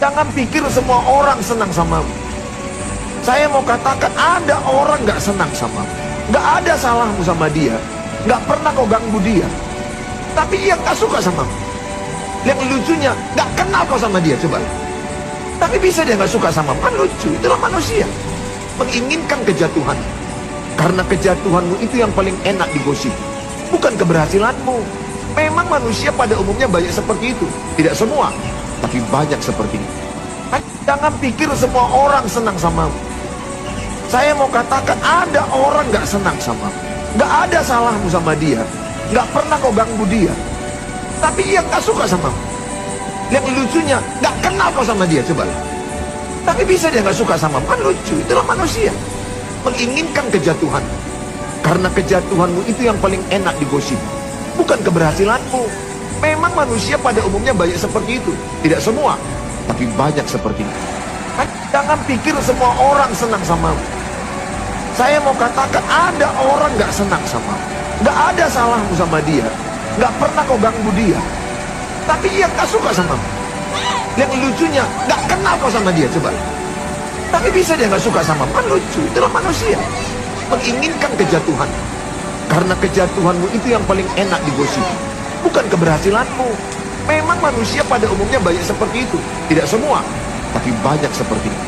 Jangan pikir semua orang senang samamu. Saya mau katakan ada orang gak senang samamu. Gak ada salahmu sama dia. Gak pernah kau ganggu dia. Tapi ia gak suka samamu. Yang lucunya, gak kenal kau sama dia, coba. Tapi bisa dia gak suka samamu. Kan lucu, itulah manusia. Menginginkan kejatuhan. Karena kejatuhanmu itu yang paling enak digosip. Bukan keberhasilanmu. Memang manusia pada umumnya banyak seperti itu. Tidak semua, tapi banyak seperti itu. Jangan pikir semua orang senang samamu. Saya mau katakan ada orang gak senang samamu. Gak ada salahmu sama dia. Gak pernah kau ganggu dia. Tapi ia gak suka samamu. Yang lucunya, gak kenal kau sama dia, coba. Tapi bisa dia gak suka samamu. Kan lucu, itulah manusia. Menginginkan kejatuhan. Karena kejatuhanmu itu yang paling enak digosip. Bukan keberhasilanmu. Memang manusia pada umumnya banyak seperti itu. Tidak semua, tapi banyak seperti itu. Jangan pikir semua orang senang samamu. Saya mau katakan ada orang gak senang samamu. Gak ada salahmu sama dia. Gak pernah kau ganggu dia. Tapi ia gak suka samamu. Yang lucunya, gak kenal kau sama dia, coba. Tapi bisa dia gak suka samamu. Kan lucu, itulah manusia. Menginginkan kejatuhan. Karena kejatuhanmu itu yang paling enak digosip. Bukan keberhasilanmu. Memang manusia pada umumnya banyak seperti itu. Tidak semua, tapi banyak seperti itu.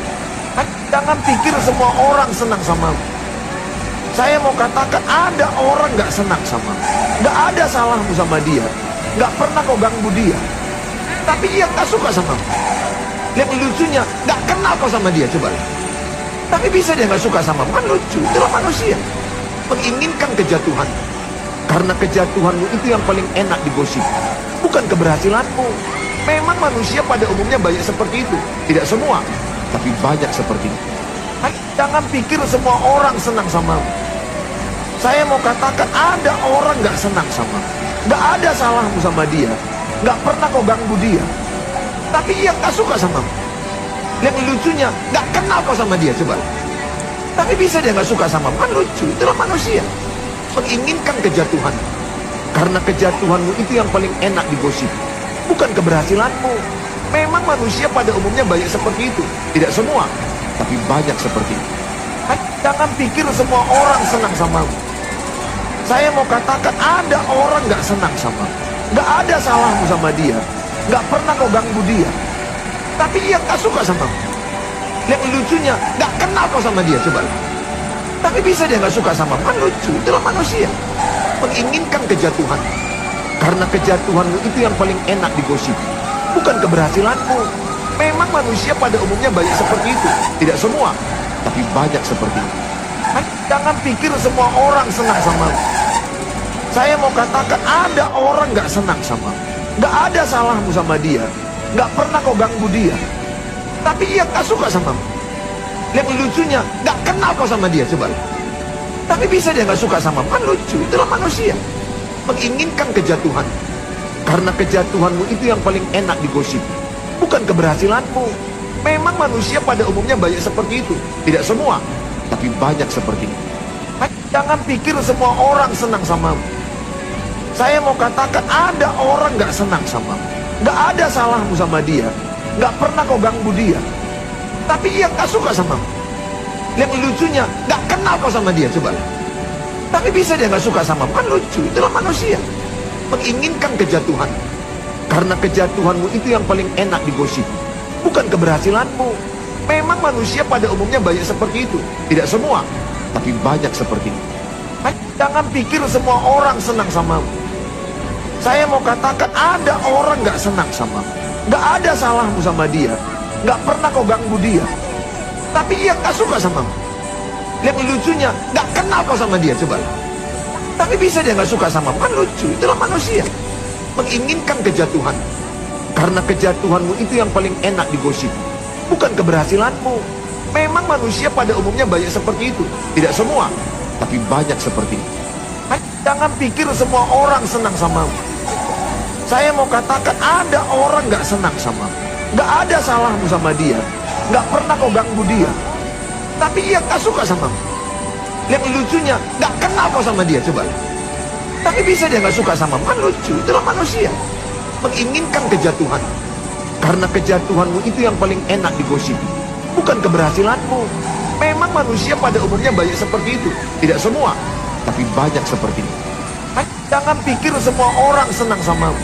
Jangan pikir semua orang senang samamu. Saya mau katakan ada orang gak senang samamu. Gak ada salahmu sama dia. Gak pernah kau ganggu dia. Tapi ia gak suka samamu. Yang lucunya, gak kenal kau sama dia, coba. Tapi bisa dia gak suka samamu. Kan lucu, itulah manusia. Menginginkan kejatuhan. Karena kejatuhanmu itu yang paling enak digosip. Bukan keberhasilanmu. Memang manusia pada umumnya banyak seperti itu. Tidak semua, tapi banyak seperti itu. Jangan pikir semua orang senang samamu. Saya mau katakan ada orang gak senang samamu. Gak ada salahmu sama dia. Gak pernah kau ganggu dia. Tapi ia gak suka samamu. Yang lucunya, gak kenal kau sama dia, coba. Tapi bisa dia gak suka samamu. Kan lucu, itulah manusia. Menginginkan kejatuhan. Karena kejatuhanmu itu yang paling enak digosip. Bukan keberhasilanmu. Memang manusia pada umumnya banyak seperti itu. Tidak semua, tapi banyak seperti itu. Jangan pikir semua orang senang samamu. Saya mau katakan ada orang gak senang samamu. Gak ada salahmu sama dia. Gak pernah kau ganggu dia. Tapi ia gak suka samamu. Yang lucunya, gak kenal kau sama dia, coba. Tapi bisa dia gak suka samamu. Kan lucu, itulah manusia. Menginginkan kejatuhan. Karena kejatuhanmu itu yang paling enak digosip. Bukan keberhasilanmu. Memang manusia pada umumnya banyak seperti itu. Tidak semua, tapi banyak seperti itu. Jangan pikir semua orang senang samamu. Saya mau katakan ada orang gak senang samamu. Gak ada salahmu sama dia. Gak pernah kau ganggu dia. Tapi ia gak suka samamu. Yang lucunya, gak kenal kau sama dia, coba. Tapi bisa dia gak suka samamu. Kan lucu, itulah manusia. Menginginkan kejatuhan. Karena kejatuhanmu itu yang paling enak digosip. Bukan keberhasilanmu. Memang manusia pada umumnya banyak seperti itu. Tidak semua, tapi banyak seperti itu. Jangan pikir semua orang senang samamu. Saya mau katakan ada orang gak senang samamu. Gak ada salahmu sama dia. Gak pernah kau ganggu dia. Tapi ia gak suka samamu. Yang lucunya, gak kenal kau sama dia, coba. Tapi bisa dia gak suka samamu. Kan lucu, itulah manusia. Menginginkan kejatuhan. Karena kejatuhanmu itu yang paling enak digosip. Bukan keberhasilanmu. Memang manusia pada umumnya banyak seperti itu. Tidak semua, tapi banyak seperti itu. Jangan pikir semua orang senang samamu. Saya mau katakan ada orang gak senang samamu. Gak ada salahmu sama dia. Gak pernah kau ganggu dia. Tapi ia gak suka samamu. Yang lucunya, gak kenal kau sama dia, coba. Tapi bisa dia gak suka samamu. Kan lucu, itulah manusia. Menginginkan kejatuhan. Karena kejatuhanmu itu yang paling enak digosip. Bukan keberhasilanmu. Memang manusia pada umumnya banyak seperti itu. Tidak semua, tapi banyak seperti itu. Jangan pikir semua orang senang samamu. Saya mau katakan ada orang gak senang samamu. Gak ada salahmu sama dia. Gak pernah kau ganggu dia. Tapi ia gak suka samamu. Yang lucunya, gak kenal kau sama dia, coba. Tapi bisa dia gak suka samamu. Kan lucu, itulah manusia. Menginginkan kejatuhan. Karena kejatuhanmu itu yang paling enak digosipi, bukan keberhasilanmu. Memang manusia pada umumnya banyak seperti itu. Tidak semua, tapi banyak seperti itu. Jangan pikir semua orang senang samamu.